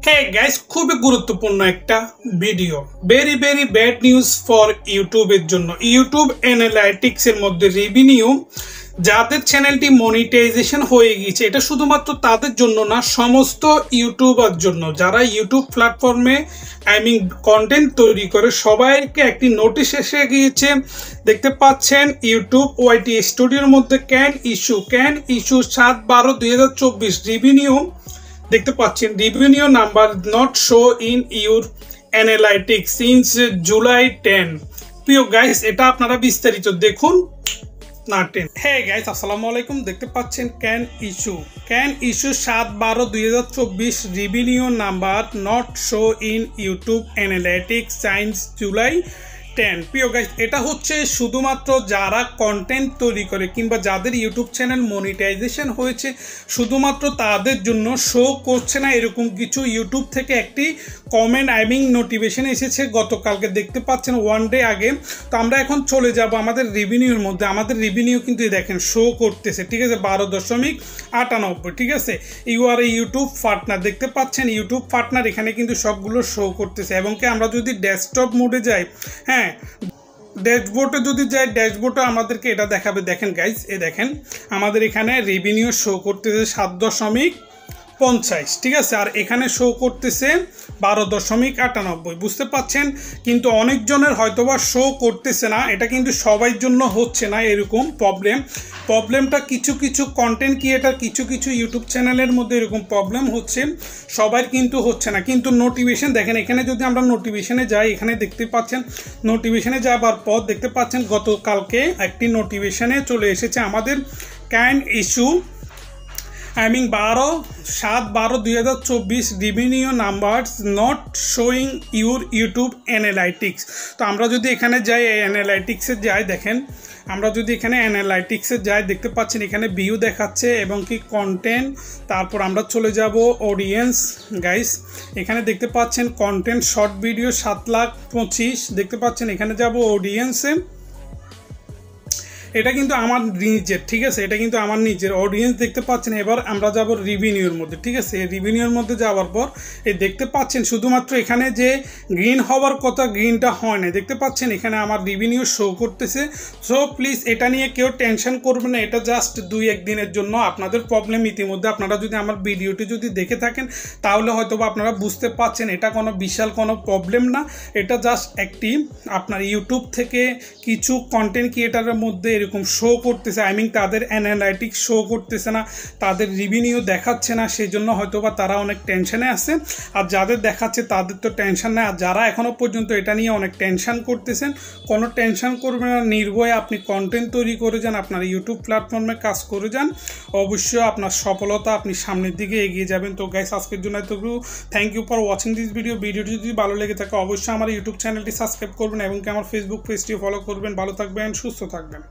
Hey guys, খুবই গুরুত্বপূর্ণ একটা video. Very very bad news for ইউটিউবের জন্য। ইউটিউব অ্যানালাইটিক্স এর মধ্যে রেভিনিউ যাদের চ্যানেলটি মনিটাইজেশন হয়ে গিয়েছে, এটা শুধুমাত্র তাদের জন্য না, সমস্ত ইউটিউবার জন্য যারা ইউটিউব প্ল্যাটফর্মে কন্টেন্ট তৈরি করে সবাইকে একটি নোটিশ এসে গিয়েছে। দেখতে পাচ্ছেন ইউটিউব ওয়াইটি স্টুডিওর মধ্যে ক্যান ইস্যু 7/12/2024 রেভিনিউ। দেখতে পাচ্ছেন revenue number not show in your analytics since July 10। প্রিয় গাইস, এটা আপনারা বিস্তারিত দেখুন না 10। হ্যাঁ গাইস, আসসালামু আলাইকুম। দেখতে পাচ্ছেন can issue 7/12/2024 revenue number not show in YouTube analytics science July 10। প্রিয় গাইস, এটা হচ্ছে শুধুমাত্র যারা কন্টেন্ট তৈরি করে কিংবা যাদের ইউটিউব চ্যানেল মনিটাইজেশন হয়েছে শুধুমাত্র তাদের জন্য শো করছে না, এরকম কিছু ইউটিউব থেকে একটি কমেন্ট নোটিফিকেশন এসেছে গতকালকে। দেখতে পাচ্ছেন ওয়ান ডে আগে। তো আমরা এখন চলে যাব আমাদের রেভিনিউর মধ্যে। আমাদের রেভিনিউ কিন্তু দেখেন শো করতেছে, ঠিক আছে, 12.98। ঠিক আছে, ইউটিউব পার্টনার দেখতে পাচ্ছেন, ইউটিউব পার্টনার এখানে কিন্তু সবগুলো শো করতেছে। এবং কি আমরা যদি ডেস্কটপ মোডে যাই, হ্যাঁ ড্যাশবোর্ডে যদি যাই, ড্যাশবোর্ডে আমাদেরকে এটা দেখাবে। দেখেন গাইজ, দেখেন আমাদের এখানে রেভিনিউ শো করতেছে 7.50, ঠিক আছে, আর এখানে শো করতেছে 12.98। বুঝতে পাচ্ছেন, কিন্তু অনেকজনের হয়তোবা শো করতেছে না। এটা কিন্তু সবার জন্য হচ্ছে না এরকম প্রবলেমটা কিছু কিছু কন্টেন্ট ক্রিয়েটার, কিছু ইউটিউব চ্যানেলের মধ্যে এরকম প্রবলেম হচ্ছে, সবার কিন্তু হচ্ছে না। কিন্তু নোটিফিকেশন দেখেন, এখানে যদি আমরা নোটিফিকেশনে যাই, এখানে দেখতে পাচ্ছেন নোটিফিকেশনে যাবার পর দেখতে পাচ্ছেন গতকালকে একটি নোটিফিকেশনে চলে এসেছে আমাদের can issue 7/12/2024 revenue numbers not showing your YouTube analytics. তো আমরা যদি এখানে যাই, অ্যানালাইটিক্সে যাই, দেখেন আমরা যদি এখানে অ্যানালাইটিক্সে যাই, দেখতে পাচ্ছেন এখানে ভিউ দেখাচ্ছে এবং কি কন্টেন্ট। তারপর আমরা চলে যাব অডিয়েন্স। গাইস, এখানে দেখতে পাচ্ছেন কন্টেন্ট শর্ট ভিডিও 7,25,000। দেখতে পাচ্ছেন এখানে যাব অডিয়েন্সে। এটা কিন্তু আমার নিজের, ঠিক আছে, এটা কিন্তু আমার নিজের অডিয়েন্স। দেখতে পাচ্ছেন এবার আমরা যাব রিভিনিউর মধ্যে, ঠিক আছে। রিভিনিউর মধ্যে যাওয়ার পর দেখতে পাচ্ছেন শুধুমাত্র এখানে যে গ্রিন হওয়ার কথা, গ্রিনটা হয় না। দেখতে পাচ্ছেন এখানে আমার রিভিনিউ শো করতেছে। সো প্লিজ এটা নিয়ে কেউ টেনশন করবেন না, এটা জাস্ট 2-1 দিনের জন্য আপনাদের প্রবলেম। ইতিমধ্যে আপনারা যদি আমার ভিডিওটি যদি দেখে থাকেন তাহলে হয়তো বা আপনারা বুঝতে পাচ্ছেন এটা কোনো বিশাল কোনো প্রবলেম না। এটা জাস্ট একটি আপনার ইউটিউব থেকে কিছু কন্টেন্ট ক্রিয়েটারের মধ্যে এরকম শো করতেছে, তাদের অ্যানালাইটিক্স শো করতেছে না, তাদের রিভিনিউ দেখাচ্ছে না, সেই জন্য হয়তো বা তারা অনেক টেনশনে আছে। আর যাদের দেখাচ্ছে তাদের তো টেনশন নেই। আর যারা এখনও পর্যন্ত এটা নিয়ে অনেক টেনশন করতেছেন, কোনো টেনশন করবেন না, নির্ভয়ে আপনি কন্টেন্ট তৈরি করে যান, আপনার ইউটিউব প্ল্যাটফর্মে কাজ করে যান, অবশ্যই আপনার সফলতা আপনি সামনের দিকে এগিয়ে যাবেন। তো গাইস, আজকের জন্য এতটুকু। Thank you for watching this video. ভিডিওটি যদি ভালো লেগে থাকে অবশ্যই আমার ইউটিউব চ্যানেলটি সাবস্ক্রাইব করবেন এবং কি আমার ফেসবুক পেজটি ফলো করবেন। ভালো থাকবেন, সুস্থ থাকবেন।